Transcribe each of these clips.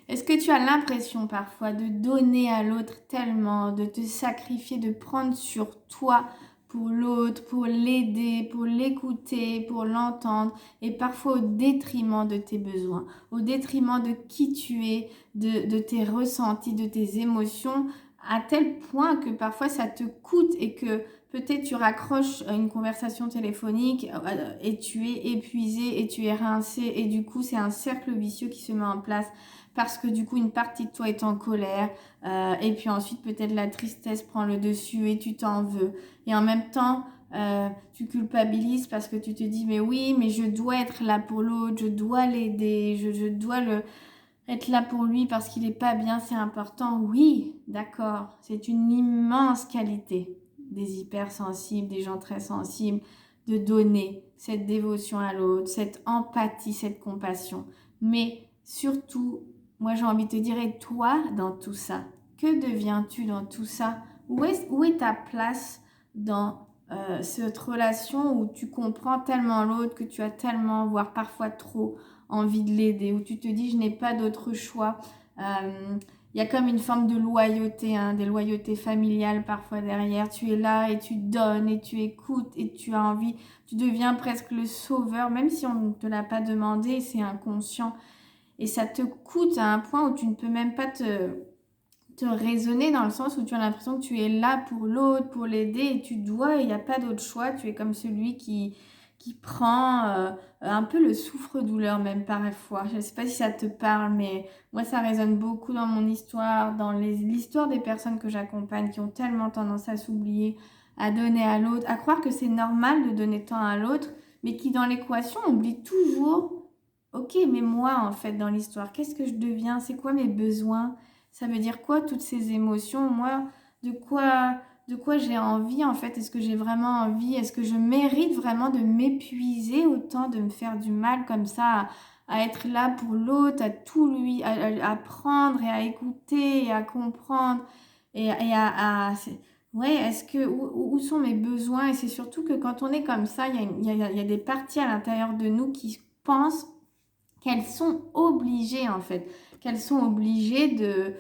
Est-ce que tu as l'impression parfois de donner à l'autre tellement, de te sacrifier, de prendre sur toi pour l'autre, pour l'aider, pour l'écouter, pour l'entendre, et parfois au détriment de tes besoins, au détriment de qui tu es, de tes ressentis, de tes émotions, à tel point que parfois ça te coûte et que peut-être tu raccroches une conversation téléphonique et tu es épuisé et tu es rincé et du coup c'est un cercle vicieux qui se met en place parce que du coup une partie de toi est en colère et puis ensuite peut-être la tristesse prend le dessus et tu t'en veux et en même temps tu culpabilises parce que tu te dis mais oui mais je dois être là pour l'autre, je dois l'aider, je dois être là pour lui parce qu'il est pas bien, c'est important. Oui, d'accord, c'est une immense qualité des hypersensibles, des gens très sensibles, de donner cette dévotion à l'autre, cette empathie, cette compassion. Mais surtout, moi j'ai envie de te dire, et toi dans tout ça? Que deviens-tu dans tout ça? Où est ta place dans cette relation où tu comprends tellement l'autre, que tu as tellement, voire parfois trop, envie de l'aider, où tu te dis je n'ai pas d'autre choix. Il y a comme une forme de loyauté, hein, des loyautés familiales parfois derrière. Tu es là et tu donnes et tu écoutes et tu as envie, tu deviens presque le sauveur, même si on ne te l'a pas demandé, c'est inconscient. Et ça te coûte à un point où tu ne peux même pas te raisonner dans le sens où tu as l'impression que tu es là pour l'autre, pour l'aider et tu dois, il n'y a pas d'autre choix. Tu es comme celui qui prend un peu le souffre-douleur même parfois. Je ne sais pas si ça te parle, mais moi ça résonne beaucoup dans mon histoire, dans l'histoire des personnes que j'accompagne qui ont tellement tendance à s'oublier, à donner à l'autre, à croire que c'est normal de donner tant à l'autre, mais qui dans l'équation oublie toujours, ok, mais moi en fait dans l'histoire, qu'est-ce que je deviens? C'est quoi mes besoins? Ça veut dire quoi toutes ces émotions? Moi, de quoi, de quoi j'ai envie en fait? Est-ce que j'ai vraiment envie? Est-ce que je mérite vraiment de m'épuiser autant, de me faire du mal comme ça, à être là pour l'autre, à tout lui, à prendre et à écouter et à comprendre et ouais, est-ce que où sont mes besoins? Et c'est surtout que quand on est comme ça, il y a des parties à l'intérieur de nous qui pensent qu'elles sont obligées en fait, qu'elles sont obligées de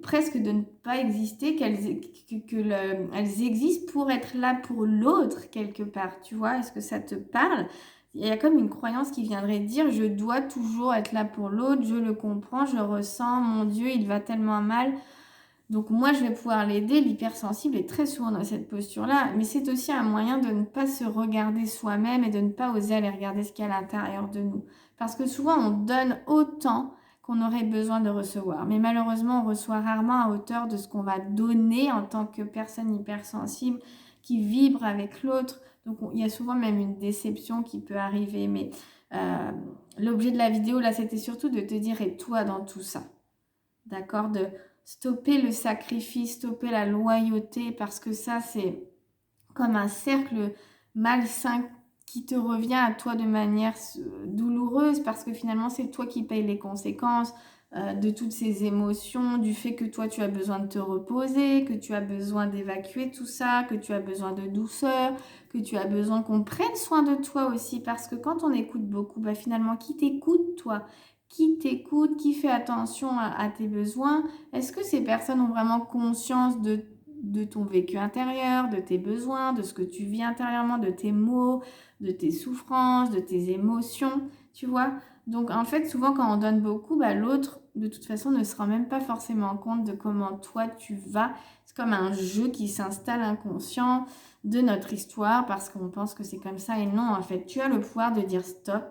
presque de ne pas exister, elles existent pour être là pour l'autre quelque part, tu vois, est-ce que ça te parle? Il y a comme une croyance qui viendrait dire je dois toujours être là pour l'autre, je le comprends, je le ressens, mon Dieu, il va tellement mal. Donc moi, je vais pouvoir l'aider. L'hypersensible est très souvent dans cette posture-là, mais c'est aussi un moyen de ne pas se regarder soi-même et de ne pas oser aller regarder ce qu'il y a à l'intérieur de nous. Parce que souvent, on donne autant qu'on aurait besoin de recevoir. Mais malheureusement, on reçoit rarement à hauteur de ce qu'on va donner en tant que personne hypersensible qui vibre avec l'autre. Donc il y a souvent même une déception qui peut arriver. Mais euh, l'objet de la vidéo, là, c'était surtout de te dire, et toi dans tout ça? D'accord? De stopper le sacrifice, stopper la loyauté, parce que ça, c'est comme un cercle malsain qui te revient à toi de manière douloureuse, parce que finalement, c'est toi qui payes les conséquences de toutes ces émotions, du fait que toi, tu as besoin de te reposer, que tu as besoin d'évacuer tout ça, que tu as besoin de douceur, que tu as besoin qu'on prenne soin de toi aussi, parce que quand on écoute beaucoup, bah finalement, qui t'écoute, toi? Qui t'écoute, qui fait attention à tes besoins? Est-ce que ces personnes ont vraiment conscience de ton vécu intérieur, de tes besoins, de ce que tu vis intérieurement, de tes maux, de tes souffrances, de tes émotions, tu vois? Donc en fait, souvent quand on donne beaucoup, bah, l'autre, de toute façon, ne se rend même pas forcément compte de comment toi tu vas. C'est comme un jeu qui s'installe inconscient de notre histoire parce qu'on pense que c'est comme ça et non, en fait, tu as le pouvoir de dire stop,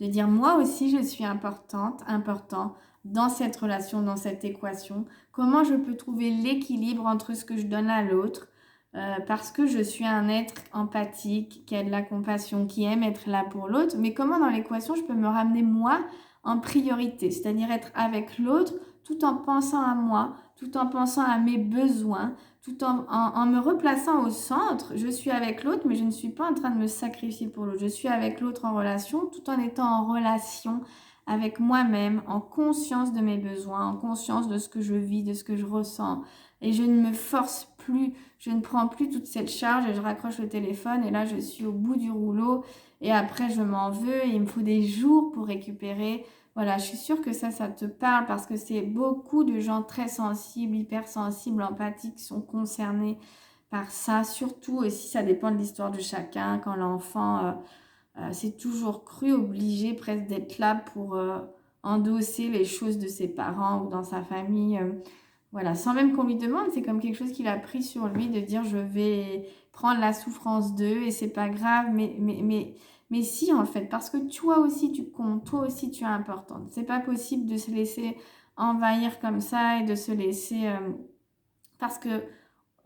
de dire moi aussi je suis importante, important dans cette relation, dans cette équation. Comment je peux trouver l'équilibre entre ce que je donne à l'autre parce que je suis un être empathique, qui a de la compassion, qui aime être là pour l'autre, mais comment dans l'équation je peux me ramener moi en priorité, c'est-à-dire être avec l'autre tout en pensant à moi, tout en pensant à mes besoins, tout en me replaçant au centre. Je suis avec l'autre, mais je ne suis pas en train de me sacrifier pour l'autre. Je suis avec l'autre en relation, tout en étant en relation avec moi-même, en conscience de mes besoins, en conscience de ce que je vis, de ce que je ressens. Et je ne me force plus, je ne prends plus toute cette charge et je raccroche le téléphone et là je suis au bout du rouleau et après je m'en veux et il me faut des jours pour récupérer. Voilà, je suis sûre que ça te parle parce que c'est beaucoup de gens très sensibles, hypersensibles, empathiques qui sont concernés par ça. Surtout aussi, ça dépend de l'histoire de chacun. Quand l'enfant, c'est toujours cru, obligé presque d'être là pour endosser les choses de ses parents ou dans sa famille. Voilà, sans même qu'on lui demande, c'est comme quelque chose qu'il a pris sur lui de dire je vais prendre la souffrance d'eux et c'est pas grave, mais si en fait, parce que toi aussi tu comptes, toi aussi tu es importante. C'est pas possible de se laisser envahir comme ça et de se laisser parce que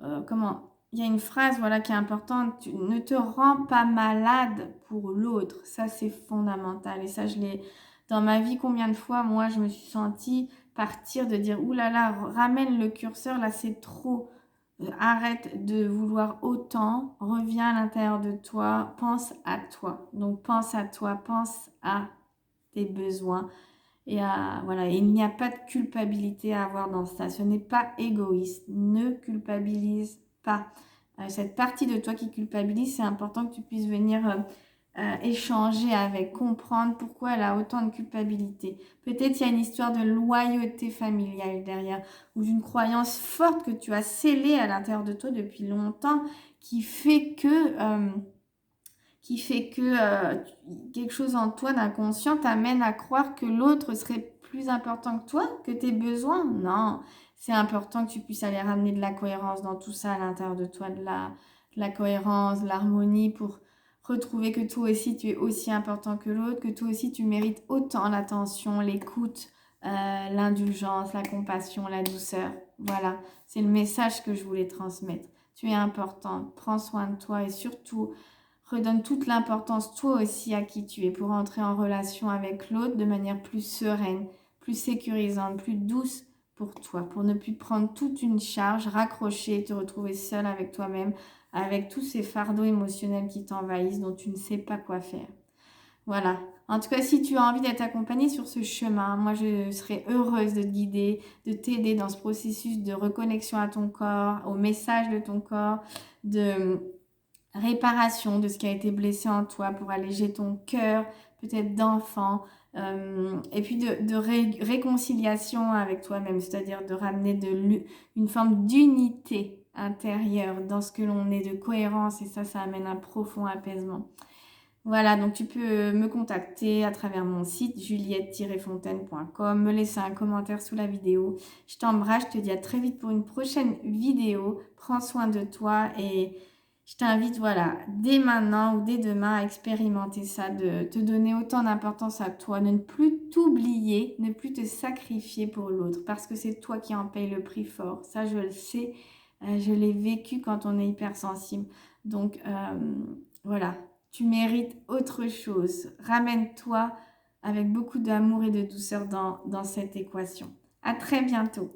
il y a une phrase voilà qui est importante, tu ne te rends pas malade pour l'autre. Ça c'est fondamental et ça je l'ai dans ma vie combien de fois moi je me suis sentie partir de dire ouh là là, ramène le curseur là c'est trop. Arrête de vouloir autant, reviens à l'intérieur de toi, pense à toi. Donc pense à toi, pense à tes besoins et voilà, il n'y a pas de culpabilité à avoir dans ça. Ce n'est pas égoïste. Ne culpabilise pas. Cette partie de toi qui culpabilise, c'est important que tu puisses venir échanger avec, comprendre pourquoi elle a autant de culpabilité. Peut-être il y a une histoire de loyauté familiale derrière ou d'une croyance forte que tu as scellée à l'intérieur de toi depuis longtemps qui fait que quelque chose en toi d'inconscient t'amène à croire que l'autre serait plus important que toi, que tes besoins. Non, c'est important que tu puisses aller ramener de la cohérence dans tout ça à l'intérieur de toi, de la cohérence, de l'harmonie pour retrouver que toi aussi tu es aussi important que l'autre, que toi aussi tu mérites autant l'attention, l'écoute, l'indulgence, la compassion, la douceur. Voilà, c'est le message que je voulais transmettre. Tu es importante, prends soin de toi et surtout redonne toute l'importance toi aussi à qui tu es pour entrer en relation avec l'autre de manière plus sereine, plus sécurisante, plus douce pour toi, pour ne plus prendre toute une charge, raccrocher et te retrouver seule avec toi-même, avec tous ces fardeaux émotionnels qui t'envahissent, dont tu ne sais pas quoi faire. Voilà. En tout cas, si tu as envie d'être accompagnée sur ce chemin, moi je serais heureuse de te guider, de t'aider dans ce processus de reconnexion à ton corps, au message de ton corps, de réparation de ce qui a été blessé en toi pour alléger ton cœur, peut-être d'enfant, et puis de réconciliation avec toi-même, c'est-à-dire de ramener une forme d'unité intérieure dans ce que l'on est, de cohérence, et ça amène un profond apaisement. Voilà, donc tu peux me contacter à travers mon site juliette-fontaine.com, me laisser un commentaire sous la vidéo. Je t'embrasse, je te dis à très vite pour une prochaine vidéo. Prends soin de toi et je t'invite, voilà, dès maintenant ou dès demain à expérimenter ça, de te donner autant d'importance à toi, de ne plus t'oublier, ne plus te sacrifier pour l'autre, parce que c'est toi qui en paye le prix fort. Ça, je le sais, je l'ai vécu quand on est hypersensible. Donc, voilà, tu mérites autre chose. Ramène-toi avec beaucoup d'amour et de douceur dans cette équation. À très bientôt.